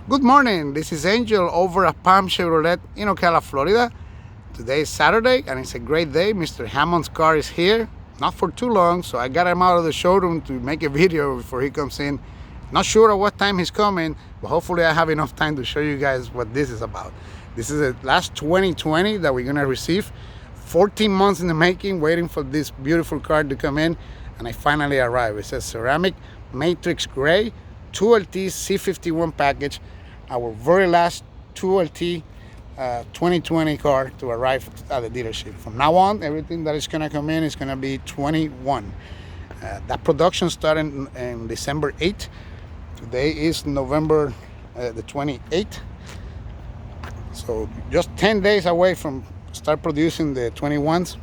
Good morning, this is Angel over at Palm Chevrolet in Ocala, Florida. Today is Saturday and it's a great day. Mr. Hammond's car is here, not for too long, so I got him out of the showroom to make a video before he comes in. Not sure at what time he's coming, but hopefully I have enough time to show you guys what this is about. This is the last 2020 that we're gonna receive. 14 months in the making, waiting for this beautiful car to come in, and I finally arrived. It's a ceramic matrix gray 2LT Z51 package, our very last 2LT 2020 car to arrive at the dealership. From now on, everything that is going to come in is going to be 21. That production started in December 8th. Today is November the 28th. So just 10 days away from start producing the 21s.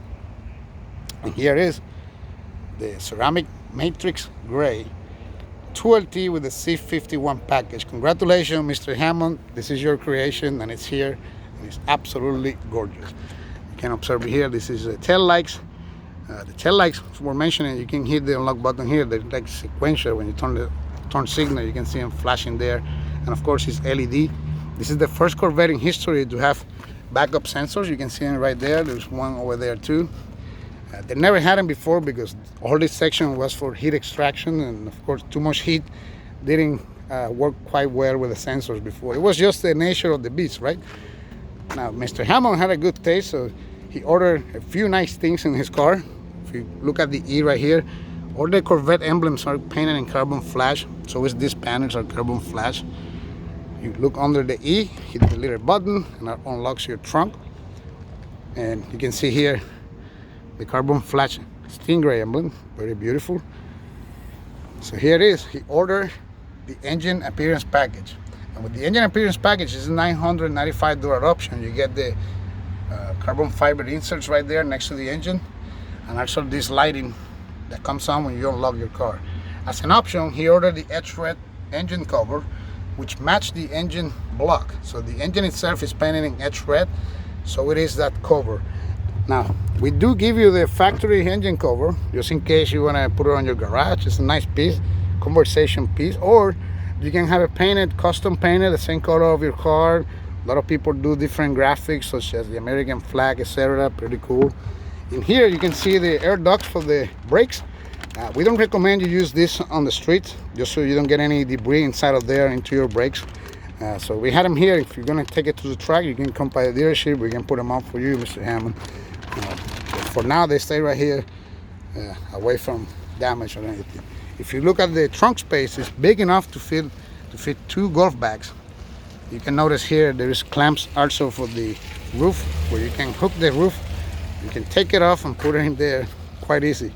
And here is the ceramic matrix gray 2LT with the Z51 package. Congratulations, Mr. Hammond. This is your creation and it's here and it's absolutely gorgeous. You can observe here, this is the tail lights. The tail lights were mentioned, you can hit the unlock button here. They're like sequential. When you turn the turn signal, you can see them flashing there. And of course, it's LED. This is the first Corvette in history to have backup sensors. You can see them right there. There's one over there too. They never had them before because all this section was for heat extraction, and of course too much heat didn't work quite well with the sensors before. It was just the nature of the beast, right? Now Mr. Hammond had a good taste, so he ordered a few nice things in his car. If you look at the E right here, all the Corvette emblems are painted in carbon flash, so is these panels are carbon flash. You look under the E, hit the little button, and that unlocks your trunk. And you can see here the carbon flash Stingray emblem, very beautiful. So here it is. He ordered the engine appearance package, and with the engine appearance package, it's a $995 option. You get the carbon fiber inserts right there next to the engine, and also this lighting that comes on when you unlock your car. As an option, he ordered the etched red engine cover, which matched the engine block. So the engine itself is painted in etched red, so it is that cover. Now, we do give you the factory engine cover, just in case you want to put it on your garage. It's a nice piece, conversation piece, or you can have it painted, custom painted, the same color of your car. A lot of people do different graphics, such as the American flag, etc. Pretty cool. In here, you can see the air ducts for the brakes. We don't recommend you use this on the street, just so you don't get any debris inside of there into your brakes. So we had them here. If you're going to take it to the track, you can come by the dealership. We can put them on for you, Mr. Hammond. For now, they stay right here, away from damage or anything. If you look at the trunk space, it's big enough to fit 2 golf bags. You can notice here there is clamps also for the roof, where you can hook the roof. You can take it off and put it in there quite easy.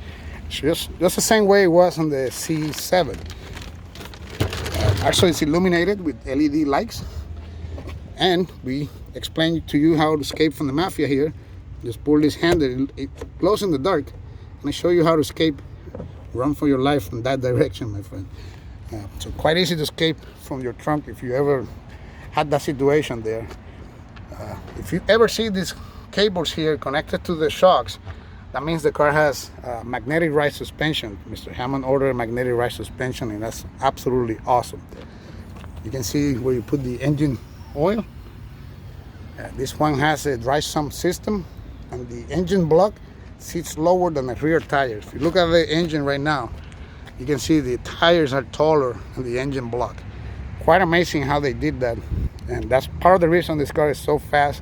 It's just the same way it was on the C7. Actually, it's illuminated with LED lights, and we explained to you how to escape from the mafia here. Just pull this handle, it glows in the dark, and I show you how to escape. Run for your life in that direction, my friend. So quite easy to escape from your trunk if you ever had that situation there. If you ever see these cables here connected to the shocks, that means the car has magnetic ride suspension. Mr. Hammond ordered magnetic ride suspension, and that's absolutely awesome. You can see where you put the engine oil. This one has a dry sump system, and the engine block sits lower than the rear tires. If you look at the engine right now, you can see the tires are taller than the engine block. Quite amazing how they did that, and that's part of the reason this car is so fast.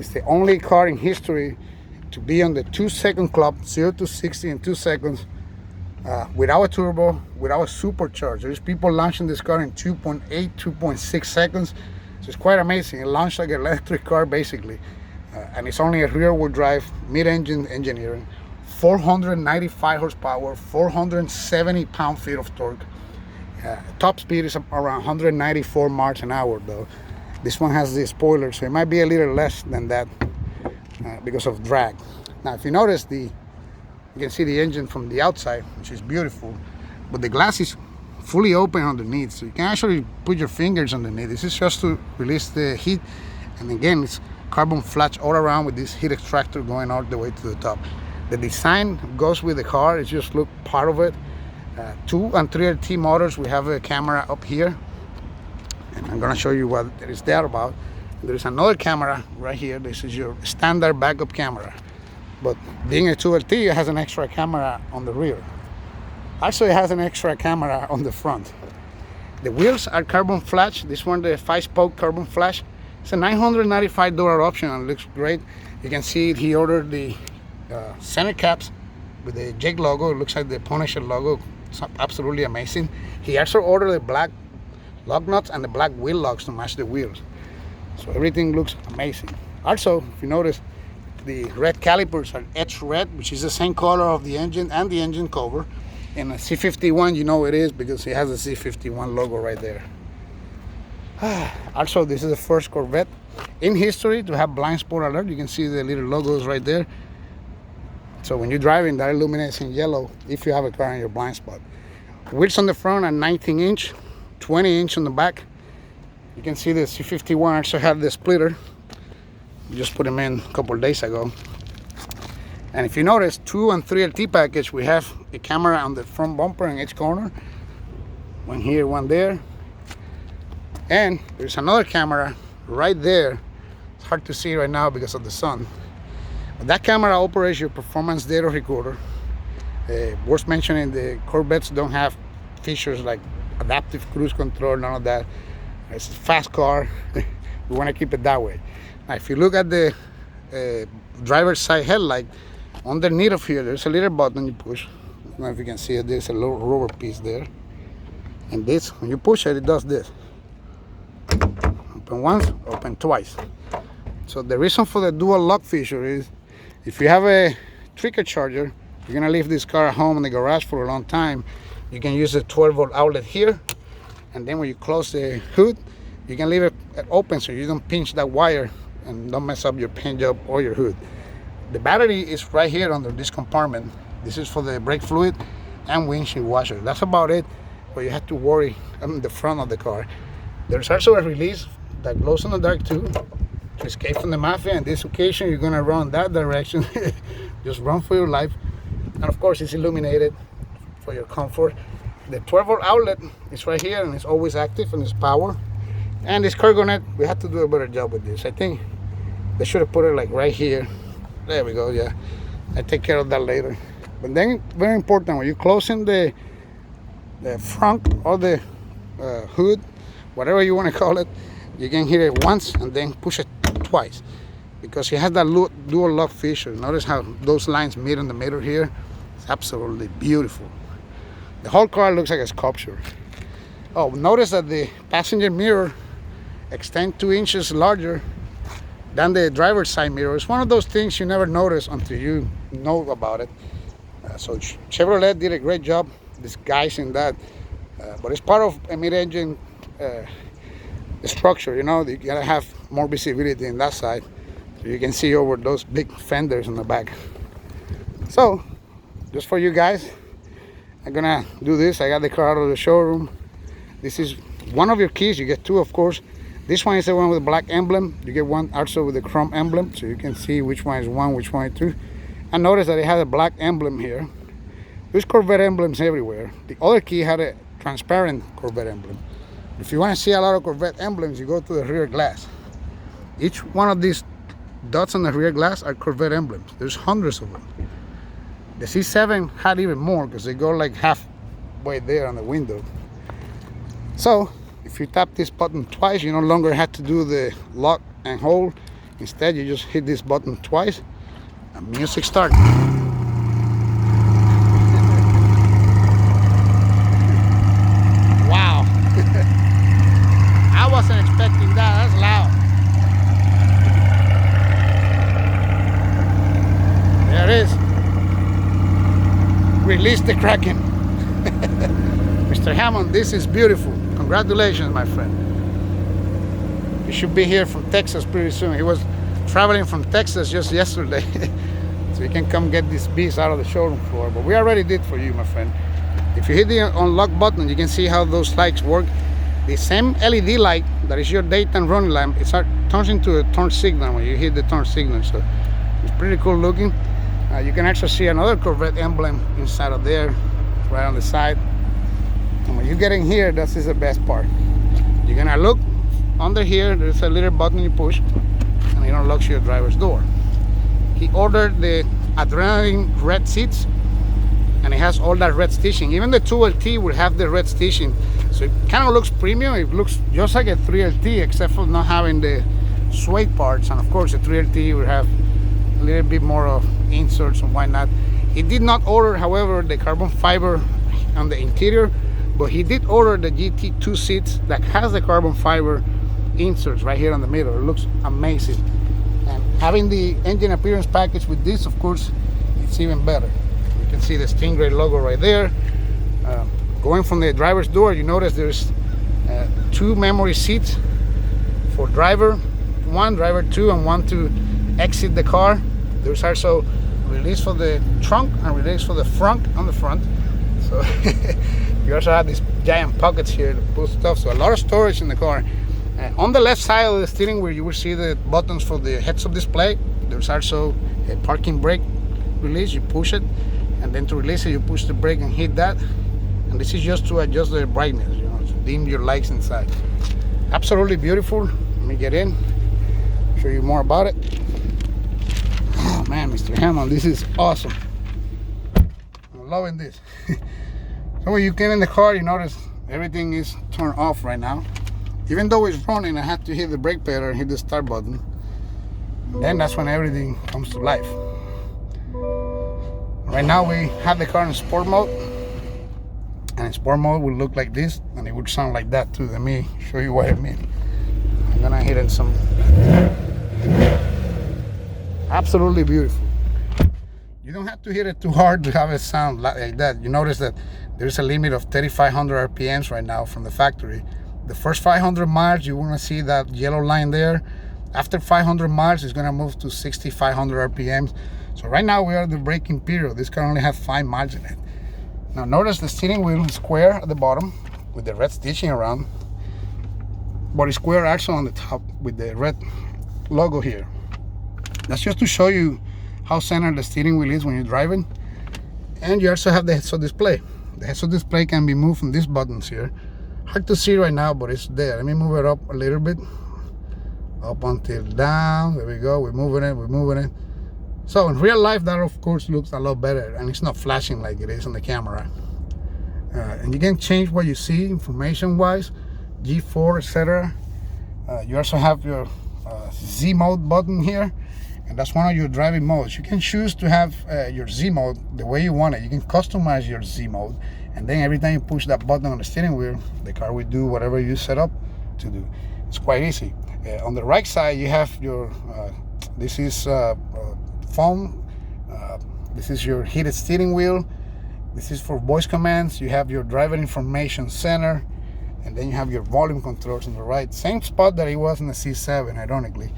It's the only car in history to be on the 2-second clock, 0 to 60 in 2 seconds, without a turbo, without a supercharger. There's people launching this car in 2.8, 2.6 seconds. So it's quite amazing. It launched like an electric car basically, and it's only a rear-wheel drive, mid-engine engineering, 495 horsepower, 470 pound-feet of torque. Top speed is around 194 miles an hour though. This one has the spoiler, so it might be a little less than that because of drag. Now, if you notice, you can see the engine from the outside, which is beautiful, but the glass is fully open underneath, so you can actually put your fingers underneath. This is just to release the heat, and again, it's carbon flash all around with this heat extractor going all the way to the top. The design goes with the car. It's just look part of it. 2 and 3LT motors. We have a camera up here, and I'm gonna show you what it is there about. There is another camera right here. This is your standard backup camera, but being a 2LT, it has an extra camera on the rear. Also, it has an extra camera on the front. The wheels are carbon flash. This one, the 5-spoke carbon flash. It's a $995 option and it looks great. You can see he ordered the center caps with the Jake logo. It looks like the Punisher logo. It's absolutely amazing. He also ordered the black lug nuts and the black wheel locks to match the wheels. So everything looks amazing. Also, if you notice, the red calipers are etched red, which is the same color of the engine and the engine cover. In a Z51, you know it is because it has a Z51 logo right there. Also, this is the first Corvette in history to have blind spot alert. You can see the little logos right there. So when you're driving, that illuminates in yellow if you have a car in your blind spot. Wheels on the front are 19-inch, 20-inch on the back. You can see the Z51 also had the splitter. We just put them in a couple of days ago. And if you notice, 2 and 3LT package, we have a camera on the front bumper in each corner. One here, one there. And there's another camera right there. It's hard to see right now because of the sun. But that camera operates your performance data recorder. Worth mentioning, the Corvettes don't have features like adaptive cruise control, none of that. It's a fast car. We want to keep it that way. Now, if you look at the driver's side headlight, underneath of here, there's a little button you push. I don't know if you can see it. There's a little rubber piece there. And this, when you push it, it does this. Open once, open twice. So the reason for the dual lock feature is if you have a trigger charger, you're gonna leave this car at home in the garage for a long time, you can use a 12-volt outlet here, and then when you close the hood, you can leave it open so you don't pinch that wire and don't mess up your paint job or your hood. The battery is right here under this compartment. This is for the brake fluid and windshield washer. That's about it, but you have to worry on the front of the car. There's also a release that glows in the dark too, to escape from the mafia. In this occasion, you're gonna run that direction. Just run for your life. And of course, it's illuminated for your comfort. The 12-volt outlet is right here and it's always active and it's power. And this cargo net, we have to do a better job with this. I think they should have put it like right here. There we go, yeah. I take care of that later. But then, very important, when you're closing the front or the hood, whatever you want to call it, you can hit it once and then push it twice, because it has that dual lock feature. Notice how those lines meet in the middle here. It's absolutely beautiful. The whole car looks like a sculpture. Oh, notice that the passenger mirror extends 2 inches larger than the driver's side mirror. It's one of those things you never notice until you know about it. So Chevrolet did a great job disguising that, but it's part of a mid-engine structure. You know, you gotta have more visibility in that side so you can see over those big fenders in the back. So just for you guys, I'm gonna do this. I got the car out of the showroom. This is one of your keys. You get 2, of course. This one is the one with the black emblem. You get one also with the chrome emblem, so you can see which one is 1, which one is 2. And notice that it has a black emblem here. There's Corvette emblems everywhere. The other key had a transparent Corvette emblem. If you want to see a lot of Corvette emblems, you go to the rear glass. Each one of these dots on the rear glass are Corvette emblems. There's hundreds of them. The C7 had even more because they go like halfway there on the window. So if you tap this button twice, you no longer have to do the lock and hold. Instead, you just hit this button twice and music starts. Wow. I wasn't expecting that. That's loud. There it is. Release the Kraken. Mr. Hammond, this is beautiful. Congratulations, my friend. You should be here from Texas pretty soon. He was traveling from Texas just yesterday. So you can come get this beast out of the showroom floor. But we already did for you, my friend. If you hit the unlock button, you can see how those lights work. The same LED light that is your daytime running lamp, it turns into a turn signal when you hit the turn signal. So it's pretty cool looking. You can actually see another Corvette emblem inside of there, right on the side. And when you get in here, this is the best part. You're gonna look under here there's a little button you push and it unlocks your driver's door. He ordered the adrenaline red seats, and it has all that red stitching. Even the 2LT will have the red stitching, so it kind of looks premium. It looks just like a 3LT, except for not having the suede parts. And of course the 3LT will have a little bit more of inserts and whatnot. He did not order, however, the carbon fiber on the interior, but he did order the GT2 seats that has the carbon fiber inserts right here in the middle. It looks amazing. And having the engine appearance package with this, of course, it's even better. You can see the Stingray logo right there. Going from the driver's door, you notice there's 2 memory seats for driver 1, driver 2, and 1 to exit the car. There's also release for the trunk and release for the front on the front. So you also have these giant pockets here to put stuff. So a lot of storage in the car. On the left side of the steering wheel, you will see the buttons for the heads-up display. There's also a parking brake release. You push it, and then to release it, you push the brake and hit that. And this is just to adjust the brightness, you know, to dim your lights inside. Absolutely beautiful. Let me get in, show you more about it. Oh man, Mr. Hammond, this is awesome. I'm loving this. So when you get in the car, you notice everything is turned off right now. Even though it's running, I had to hit the brake pedal and hit the start button. Then that's when everything comes to life. Right now we have the car in sport mode. And in sport mode will look like this, and it would sound like that too. Let me show you what I mean. I'm gonna hit in some. Absolutely beautiful. You don't have to hit it too hard to have it sound like that. You notice that there's a limit of 3,500 RPMs right now from the factory. The first 500 miles, you want to see that yellow line there. After 500 miles, it's going to move to 6,500 RPMs. So right now we are at the braking period. This car only has 5 miles in it. Now notice the steering wheel is square at the bottom with the red stitching around, but it's square also on the top with the red logo here. That's just to show you how centered the steering wheel is when you're driving. And you also have the heads-up display. The heads-up display can be moved from these buttons here. Hard to see right now, but it's there. Let me move it up a little bit. Up until down. There we go. We're moving it. We're moving it. So in real life, that of course looks a lot better, and it's not flashing like it is on the camera. And you can change what you see information-wise, G4, etc. You also have your Z mode button here, and that's one of your driving modes. You can choose to have your Z mode the way you want it. You can customize your Z mode, and then every time you push that button on the steering wheel, the car will do whatever you set up to do. It's quite easy. On the right side, you have your this is phone. This is your heated steering wheel. This is for voice commands. You have your driver information center, and then you have your volume controls on the right. Same spot that it was in the C7, ironically.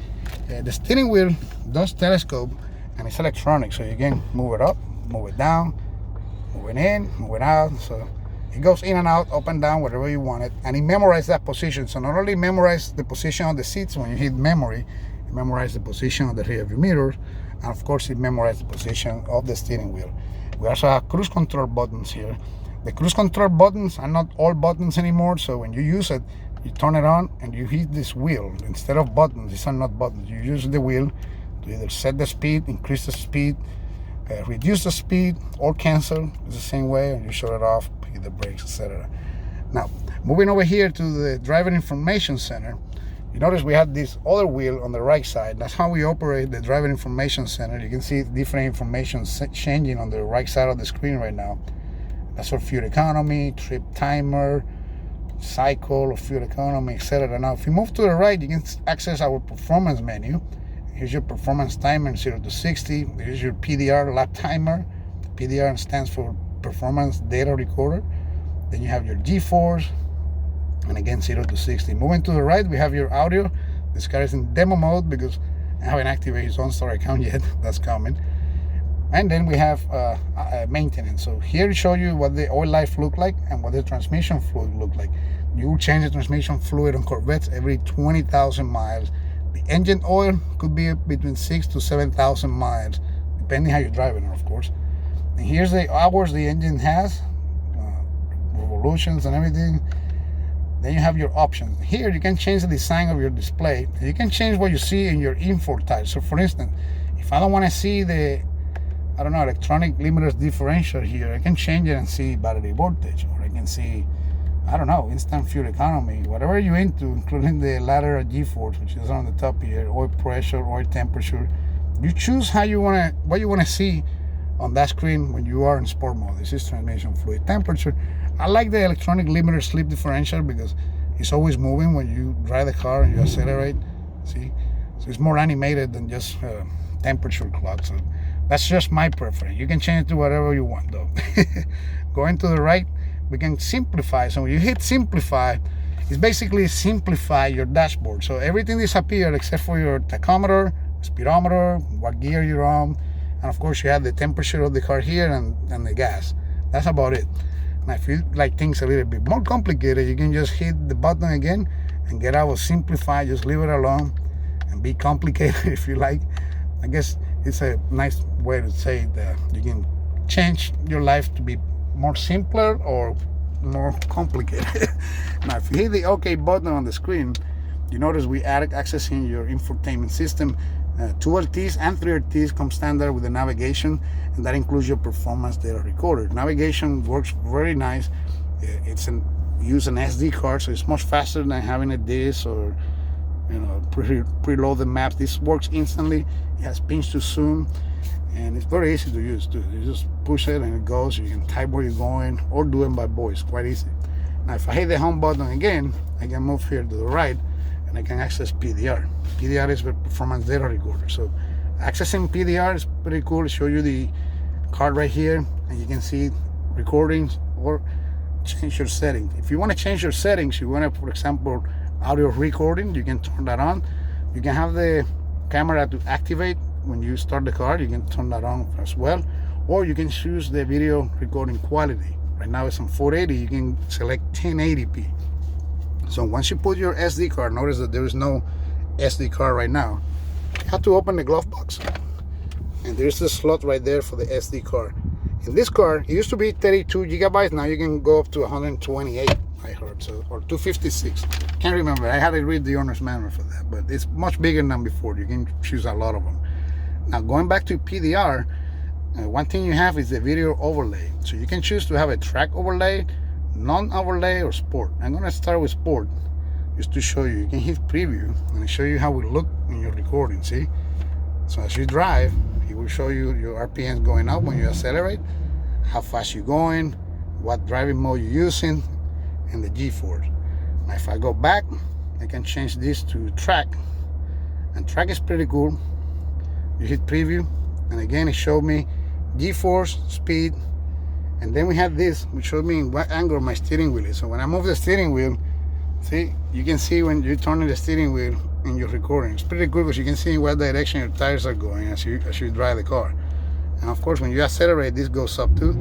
The steering wheel does telescope, and it's electronic, so you can move it up, move it down, move it in, move it out. So it goes in and out, up and down, wherever you want it, and it memorizes that position. So not only memorize the position of the seats when you hit memory, it memorizes the position of the rear view mirror, and of course it memorizes the position of the steering wheel. We also have cruise control buttons here. The cruise control buttons are not all buttons anymore, so when you use it, you turn it on and you hit this wheel. Instead of buttons, these are not buttons. You use the wheel to either set the speed, increase the speed, reduce the speed, or cancel. It's the same way, and you shut it off, hit the brakes, etc. Now, moving over here to the driver information center, you notice we have this other wheel on the right side. That's how we operate the driver information center. You can see different information changing on the right side of the screen right now. That's for fuel economy, trip timer, cycle of fuel economy, etc. Now, if you move to the right, you can access our performance menu. Here's your performance timer, 0 to 60. Here's your PDR lap timer. PDR stands for performance data recorder. Then you have your G-force, and again 0 to 60. Moving to the right, we have your audio. This car is in demo mode because I haven't activated his OnStar account yet. That's coming. And then we have maintenance. So here to show you what the oil life look like and what the transmission fluid look like. You will change the transmission fluid on Corvettes every 20,000 miles. The engine oil could be between 6,000 to 7,000 miles, depending how you're driving it, of course. And here's the hours the engine has, revolutions and everything. Then you have your options. Here you can change the design of your display. You can change what you see in your info type. So for instance, if I don't want to see the, I don't know, electronic limiter differential here, I can change it and see battery voltage, or I can see, I don't know, instant fuel economy, whatever you're into, including the lateral G-force, which is on the top here, oil pressure, oil temperature. You choose how you want to, what you want to see on that screen when you are in sport mode. This is transmission fluid temperature. I like the electronic limiter slip differential because it's always moving when you drive the car and you accelerate. See, so it's more animated than just temperature clock. So that's just my preference. You can change it to whatever you want though. Going to the right, we can simplify. So when you hit simplify, it's basically simplify your dashboard. So everything disappeared except for your tachometer, speedometer, what gear you're on, and of course you have the temperature of the car here and the gas. That's about it. Now if you like things a little bit more complicated, you can just hit the button again and get out of simplify. Just leave it alone and be complicated if you like. I guess it's a nice way to say that you can change your life to be more simpler or more complicated. Now if you hit the OK button on the screen, you notice we added accessing your infotainment system. 2 LTs and 3 LTs come standard with the navigation, and that includes your performance data recorder. Navigation works very nice. Use an SD card, so it's much faster than having a disk or preload the maps. This works instantly. It has pinch to zoom, and it's very easy to use too. You just push it and it goes. You can type where you're going or do it by voice. Quite easy. Now if I hit the home button again, I can move here to the right and I can access PDR. PDR is the performance data recorder. So accessing PDR is pretty cool. It shows you the card right here, and you can see recordings or change your settings. If you want to change your settings, you want to, for example, audio recording, you can turn that on. You can have the camera to activate when you start the car. You can turn that on as well, or you can choose the video recording quality. Right now it's on 480. You can select 1080p. So once you put your SD card, notice that there is no SD card right now. You have to open the glove box, and there's a slot right there for the SD card. In this car, it used to be 32 gigabytes. Now you can go up to 128, I heard, so, or 256. Can't remember. I had to read the owner's manual for that, but it's much bigger than before. You can choose a lot of them. Now going back to PDR, one thing you have is the video overlay. So you can choose to have a track overlay, non-overlay, or sport. I'm going to start with sport just to show you. You can hit preview and show you how it look in your recording. See, so as you drive, it will show you your RPMs going up when you accelerate, how fast you're going, what driving mode you're using, and the G-force. Now if I go back, I can change this to track, and track is pretty cool. You hit preview, and again it showed me G-force, speed, and then we have this, which showed me what angle my steering wheel is. So when I move the steering wheel, see, you can see when you're turning the steering wheel in your recording. It's pretty cool because you can see in what direction your tires are going as you drive the car. And of course, when you accelerate, this goes up too.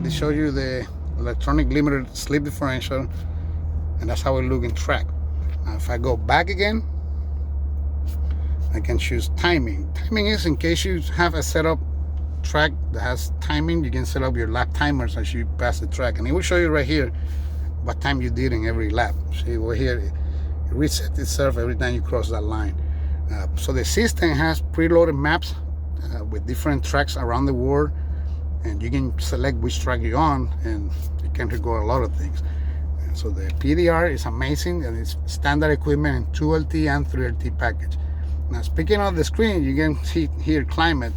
This shows you the electronic limiter slip differential, and that's how it looks in track. Now if I go back again, I can choose timing. Timing is in case you have a setup track that has timing, you can set up your lap timers as you pass the track, and it will show you right here what time you did in every lap. See, over here it resets itself every time you cross that line. So the system has preloaded maps with different tracks around the world, and you can select which track you're on, and you can record a lot of things. And so the PDR is amazing, and it's standard equipment in 2LT and 3LT package. Now speaking of the screen, you can see here climate.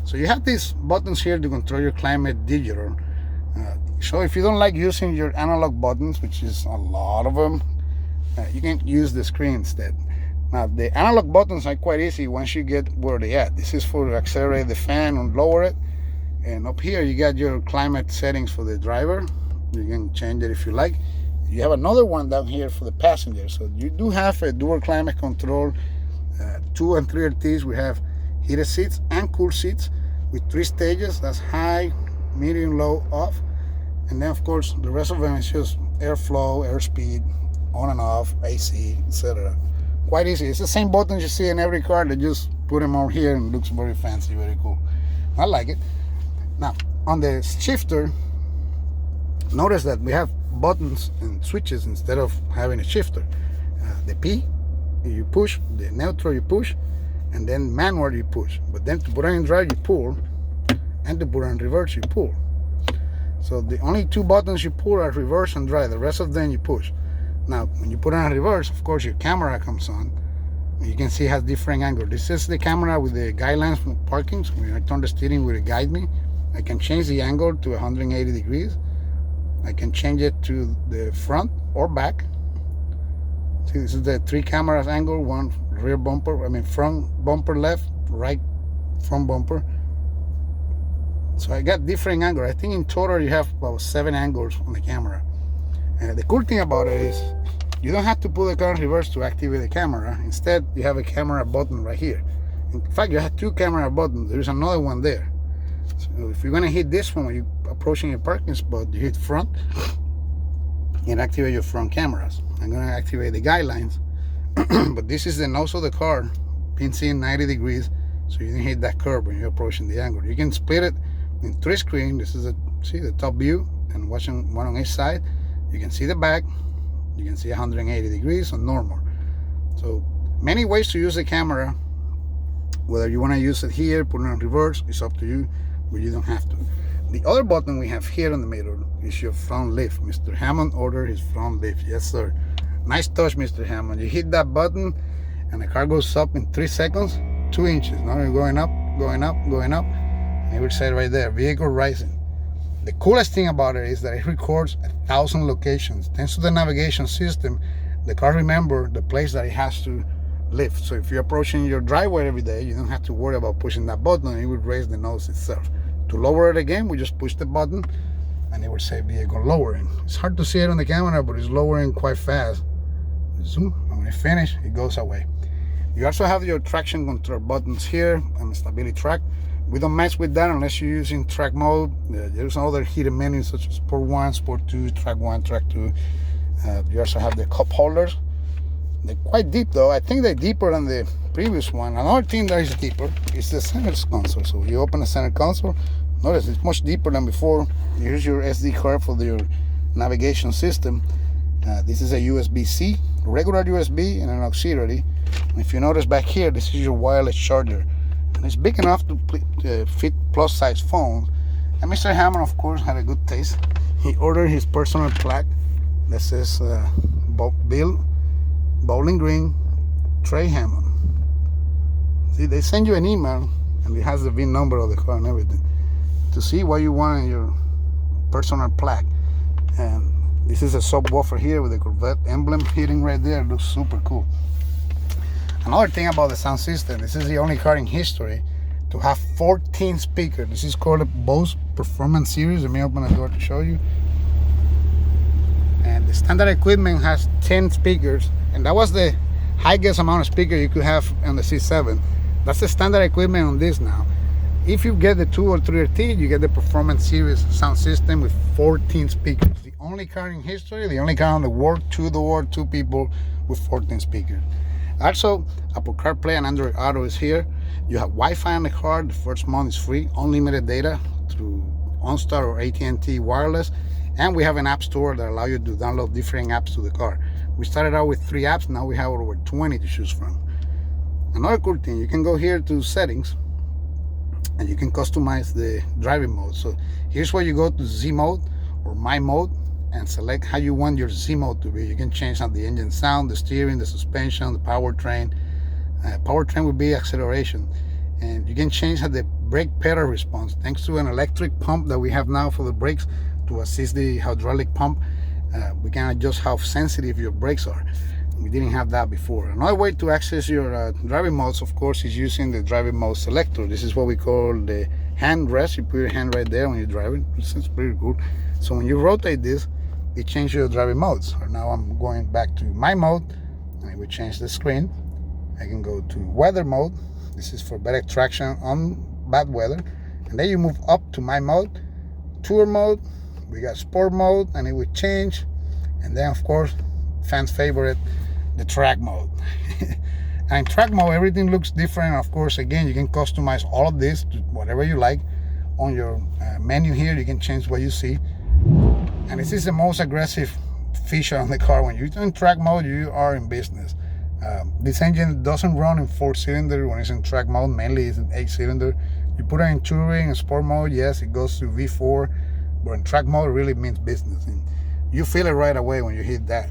So you have these buttons here to control your climate digital. So if you don't like using your analog buttons, which is a lot of them, you can use the screen instead. Now the analog buttons are quite easy once you get where they at. This is for accelerate the fan and lower it. And up here you got your climate settings for the driver. You can change it if you like. You have another one down here for the passenger. So you do have a dual climate control. 2 and 3 LTs, we have heated seats and cool seats with 3 stages. That's high, medium, low, off. And then of course the rest of them is just airflow, airspeed, on and off, AC, etc. Quite easy. It's the same buttons you see in every car. They just put them on here and it looks very fancy, very cool. I like it. Now on the shifter, Notice that we have buttons and switches instead of having a shifter. The P, you push, the neutral you push, and then manual you push. But then to put it in drive, you pull, and to put it in reverse, you pull. So the only two buttons you pull are reverse and drive. The rest of them you push. Now, when you put it on reverse, of course, your camera comes on. You can see it has different angle. This is the camera with the guidelines from parking. So when I turn the steering wheel, it guide me. I can change the angle to 180 degrees. I can change it to the front or back. See, this is the 3 cameras angle, one rear bumper, front bumper left, right front bumper. So I got different angles. I think in total you have about 7 angles on the camera. And the cool thing about it is you don't have to put the car in reverse to activate the camera. Instead, you have a camera button right here. In fact, you have 2 camera buttons. There's another one there. So if you're gonna hit this one when you're approaching your parking spot, you hit front and activate your front cameras. I'm gonna activate the guidelines, but this is the nose of the car, pins in 90 degrees, so you can hit that curve when you're approaching the angle. You can split it in 3 screens. This is the top view, and watching one on each side. You can see the back. You can see 180 degrees on normal. So many ways to use the camera. Whether you want to use it here, put it on reverse, it's up to you, but you don't have to. The other button we have here in the middle is your front lift. Mr. Hammond ordered his front lift. Yes, sir. Nice touch, Mr. Hammond. You hit that button and the car goes up in 3 seconds, 2 inches. Now you're going up, going up, going up. And it will say right there, vehicle rising. The coolest thing about it is that it records 1,000 locations. Thanks to the navigation system, the car remembers the place that it has to lift. So if you're approaching your driveway every day, you don't have to worry about pushing that button. It will raise the nose itself. To lower it again, we just push the button and it will say vehicle lowering. It's hard to see it on the camera, but it's lowering quite fast. Zoom, and when it finishes, it goes away. You also have your traction control buttons here and stability track. We don't mess with that unless you're using track mode. There's other hidden menus such as Sport 1, Sport 2, Track 1, Track 2. You also have the cup holders. They're quite deep though. I think they're deeper than the previous one. Another thing that is deeper is the center console. So you open the center console, notice it's much deeper than before. Here's your SD card for your navigation system. This is a USB-C, regular USB, and an auxiliary. And if you notice back here, this is your wireless charger. And it's big enough to fit plus size phones. And Mr. Hammond, of course, had a good taste. He ordered his personal plaque that says Bill Bowling Green Trey Hammond. See, they send you an email and it has the VIN number of the car and everything to see what you want in your personal plaque. And this is a subwoofer here with the Corvette emblem hitting right there. It looks super cool. Another thing about the sound system, this is the only car in history to have 14 speakers. This is called a Bose Performance Series. Let me open the door to show you. And the standard equipment has 10 speakers, and that was the highest amount of speaker you could have on the C7. That's the standard equipment on this now. If you get the 2 or 3RT, you get the Performance Series sound system with 14 speakers. The only car in history, the only car on the world, 2-door, 2 people with 14 speakers. Also, Apple CarPlay and Android Auto is here. You have Wi-Fi on the car. The first month is free, unlimited data through OnStar or AT&T wireless. And we have an app store that allows you to download different apps to the car. We started out with 3 apps. Now we have over 20 to choose from. Another cool thing, you can go here to settings and you can customize the driving mode. So here's where you go to Z mode or my mode and select how you want your Z mode to be. You can change on the engine sound, the steering, the suspension, the powertrain. Powertrain would be acceleration. And you can change how the brake pedal responds. Thanks to an electric pump that we have now for the brakes to assist the hydraulic pump, we can adjust how sensitive your brakes are. We didn't have that before. Another way to access your driving modes, of course, is using the driving mode selector. This is what we call the hand rest. You put your hand right there when you're driving. This is pretty cool. So when you rotate this, it changes your driving modes. So now I'm going back to my mode, and it will change the screen. I can go to weather mode. This is for better traction on bad weather. And then you move up to my mode, tour mode. We got sport mode, and it will change. And then, of course, fans' favorite, the track mode. And in track mode, everything looks different. Of course, again, you can customize all of this to whatever you like. On your menu here, you can change what you see. And this is the most aggressive feature on the car. When you're in track mode, you are in business. This engine doesn't run in 4-cylinder when it's in track mode. Mainly it's in 8-cylinder. You put it in touring and sport mode, yes, it goes to V4, but in track mode it really means business, and you feel it right away when you hit that.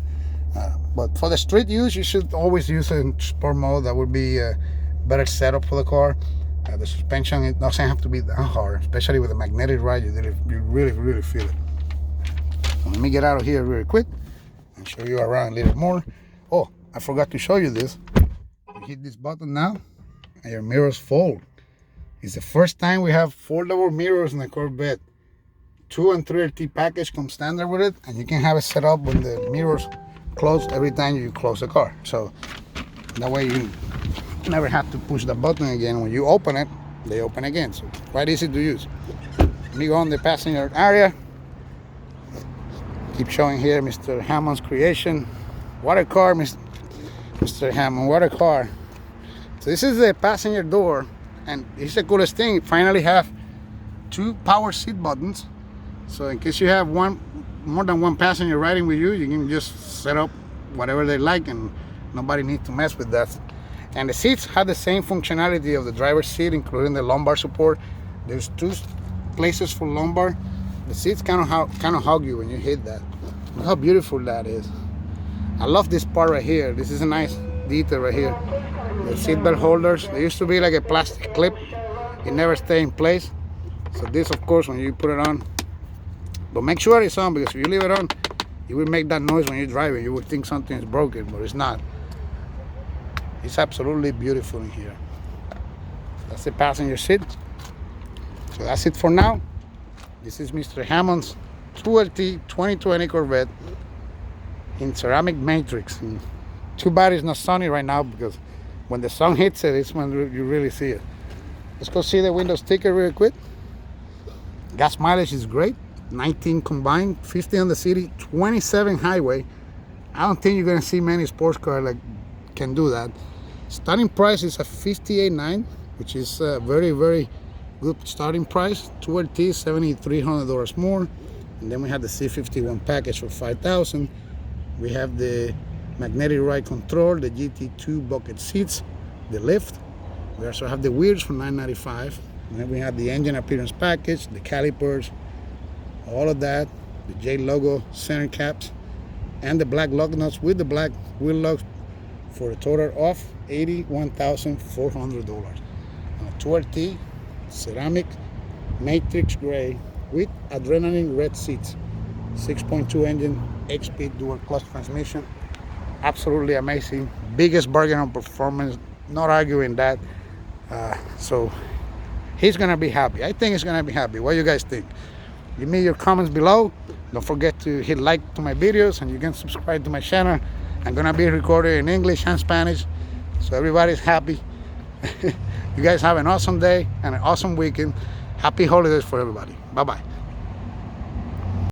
But for the street use, you should always use it in sport mode. That would be a better setup for the car. The suspension, it doesn't have to be that hard, especially with a magnetic ride. You really feel it. So let me get out of here really quick and show you around a little more. Oh, I forgot to show you this. You hit this button now and your mirrors fold. It's the first time we have foldable mirrors in the Corvette. 2 and 3LT package comes standard with it, and you can have it set up when the mirrors close every time you close the car. So that way you never have to push the button again. When you open it, they open again. So quite easy to use. Let me go on the passenger area. Keep showing here Mr. Hammond's creation. What a car, Mr. Hammond, what a car. So this is the passenger door. And it's the coolest thing. You finally have 2 power seat buttons. So in case you have more than one passenger riding with you, you can just set up whatever they like and nobody needs to mess with that. And the seats have the same functionality of the driver's seat, including the lumbar support. There's 2 places for lumbar. The seats kind of hug you when you hit that. Look how beautiful that is. I love this part right here. This is a nice detail right here. The seatbelt holders, they used to be like a plastic clip. It never stay in place. So this, of course, when you put it on, but make sure it's on, because if you leave it on, it will make that noise when you're driving. You would think something is broken, but it's not. It's absolutely beautiful in here. That's the passenger seat. So that's it for now. This is Mr. Hammond's 2LT 2020 Corvette in ceramic matrix. And too bad it's not sunny right now, because when the sun hits it, it's when you really see it. Let's go see the window sticker real quick. Gas mileage is great. 19 combined, 50 on the city, 27 highway. I don't think you're gonna see many sports cars like can do that. Starting price is at $58,900, which is a very good starting price. 2LT, $7,300 more. And then we have the Z51 package for $5,000. We have the magnetic ride control, the GT2 bucket seats, the lift. We also have the wheels for $995. And then we have the engine appearance package, the calipers, all of that, the J logo center caps, and the black lug nuts with the black wheel lugs for a total of $81,400. 2LT ceramic matrix gray with adrenaline red seats, 6.2 engine, 8-speed dual clutch transmission. Absolutely amazing. Biggest bargain on performance, not arguing that. So he's gonna be happy. I think he's gonna be happy. What do you guys think? Give me your comments below. Don't forget to hit like to my videos, and you can subscribe to my channel. I'm gonna be recording in English and Spanish, so everybody's happy. You guys have an awesome day and an awesome weekend. Happy holidays for everybody. Bye bye.